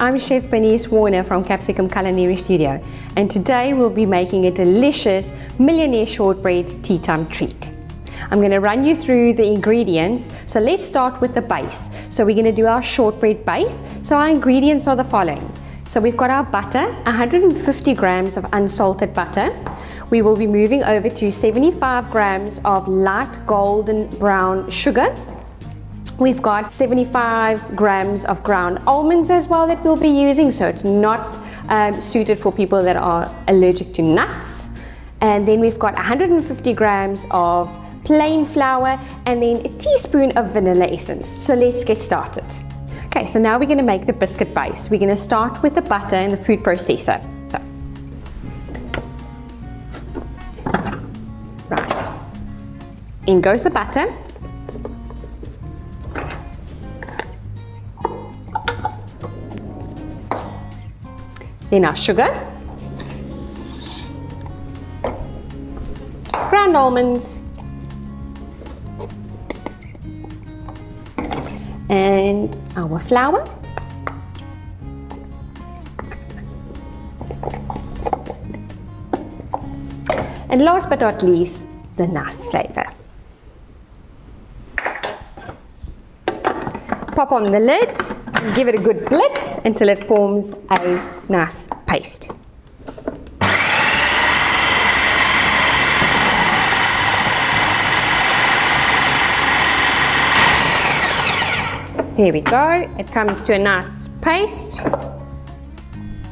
I'm Chef Bernice Warner from Capsicum Culinary Studio, and today we'll be making a delicious Millionaire shortbread tea time treat. I'm going to run you through the ingredients, so let's start with the base. So we're going to do our shortbread base. So our ingredients are the following. So we've got our butter, 150 grams of unsalted butter. We will be moving over to 75 grams of light golden brown sugar. We've got 75 grams of ground almonds as well that we'll be using, so it's not suited for people that are allergic to nuts. And then we've got 150 grams of plain flour and then a teaspoon of vanilla essence. So let's get started. Okay, so now we're going to make the biscuit base. We're going to start with the butter and the food processor. So, right, in goes the butter. Then our sugar, ground almonds, and our flour, and last but not least, the nice flavor. Pop on the lid and give it a good blitz until it forms a nice paste. Here we go, it comes to a nice paste.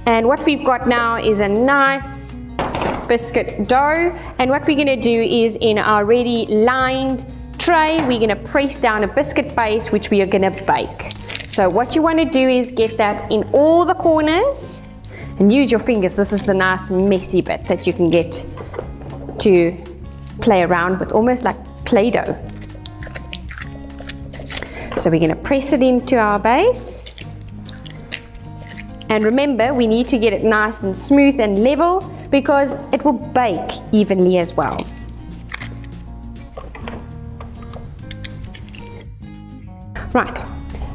And what we've got now is a nice biscuit dough. And what we're going to do is, in our ready lined tray, we're going to press down a biscuit base which we are going to bake. So what you want to do is get that in all the corners and use your fingers. This is the nice messy bit that you can get to play around with, almost like Play-Doh. So we're going to press it into our base. And remember, we need to get it nice and smooth and level because it will bake evenly as well. Right,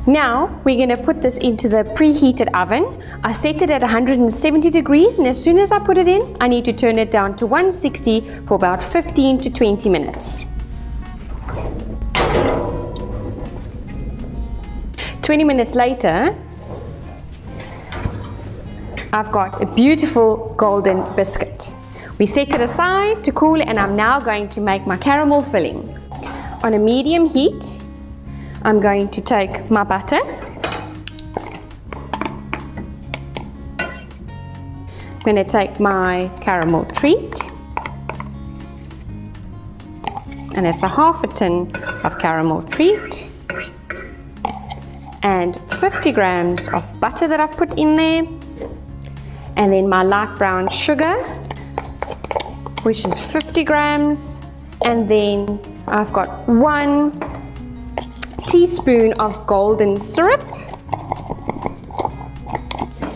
now we're going to put this into the preheated oven. I set it at 170 degrees, and as soon as I put it in, I need to turn it down to 160 for about 15 to 20 minutes. 20 minutes later, I've got a beautiful golden biscuit. We set it aside to cool, and I'm now going to make my caramel filling. On a medium heat, I'm going to take my butter, I'm going to take my caramel treat, and it's a half a tin of caramel treat, and 50 grams of butter that I've put in there, and then my light brown sugar, which is 50 grams, and then I've got 1 teaspoon of golden syrup,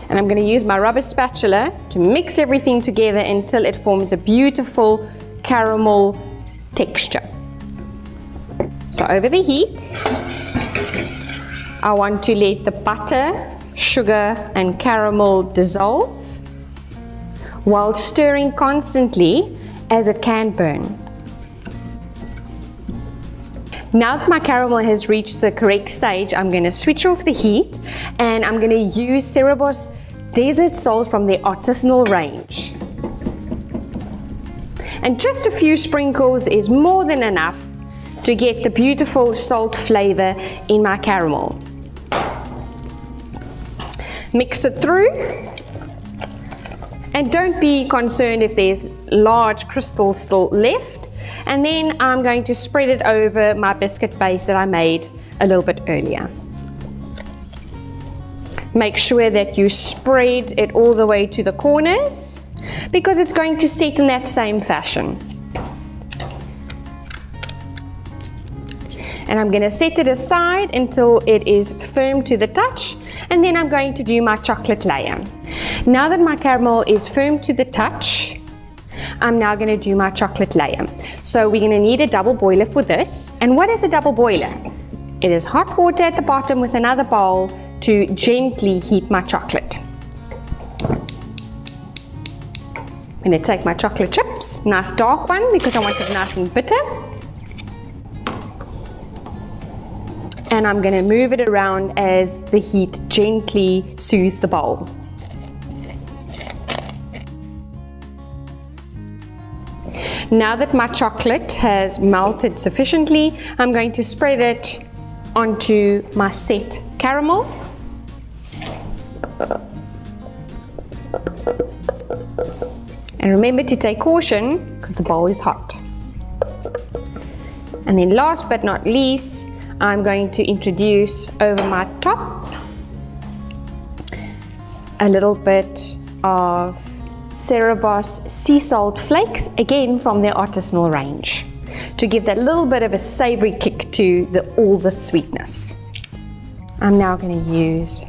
and I'm going to use my rubber spatula to mix everything together until it forms a beautiful caramel texture. So over the heat, I want to let the butter, sugar and caramel dissolve while stirring constantly, as it can burn. Now that my caramel has reached the correct stage, I'm going to switch off the heat and I'm going to use Cerebos desert salt from their artisanal range. And just a few sprinkles is more than enough to get the beautiful salt flavor in my caramel. Mix it through, and don't be concerned if there's large crystals still left. And then I'm going to spread it over my biscuit base that I made a little bit earlier. Make sure that you spread it all the way to the corners because it's going to set in that same fashion. And I'm going to set it aside until it is firm to the touch, and then I'm going to do my chocolate layer. Now that my caramel is firm to the touch, I'm now going to do my chocolate layer. So we're going to need a double boiler for this. And what is a double boiler? It is hot water at the bottom with another bowl to gently heat my chocolate. I'm going to take my chocolate chips, nice dark one because I want it nice and bitter. And I'm going to move it around as the heat gently soothes the bowl. Now that my chocolate has melted sufficiently, I'm going to spread it onto my set caramel. And remember to take caution because the bowl is hot. And then last but not least, I'm going to introduce over my top a little bit of Cerebos sea salt flakes, again from their artisanal range, to give that little bit of a savory kick to all the sweetness. I'm now going to use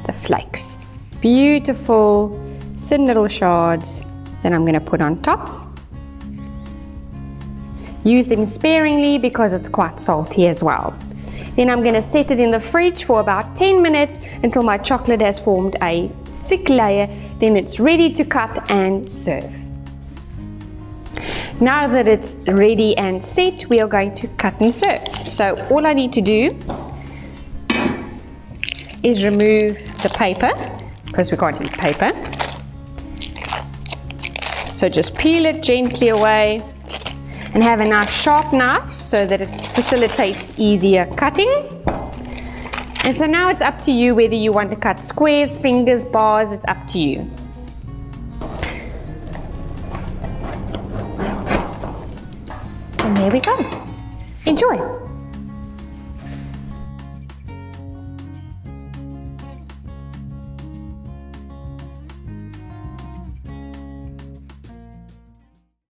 the flakes. Beautiful, thin little shards that I'm going to put on top. Use them sparingly because it's quite salty as well. Then I'm going to set it in the fridge for about 10 minutes until my chocolate has formed a thick layer. Then it's ready to cut and serve. Now that it's ready and set, we are going to cut and serve. So all I need to do is remove the paper, because we can't eat paper. So just peel it gently away and have a nice sharp knife so that it facilitates easier cutting. And so now it's up to you whether you want to cut squares, fingers, bars, it's up to you. And there we go. Enjoy.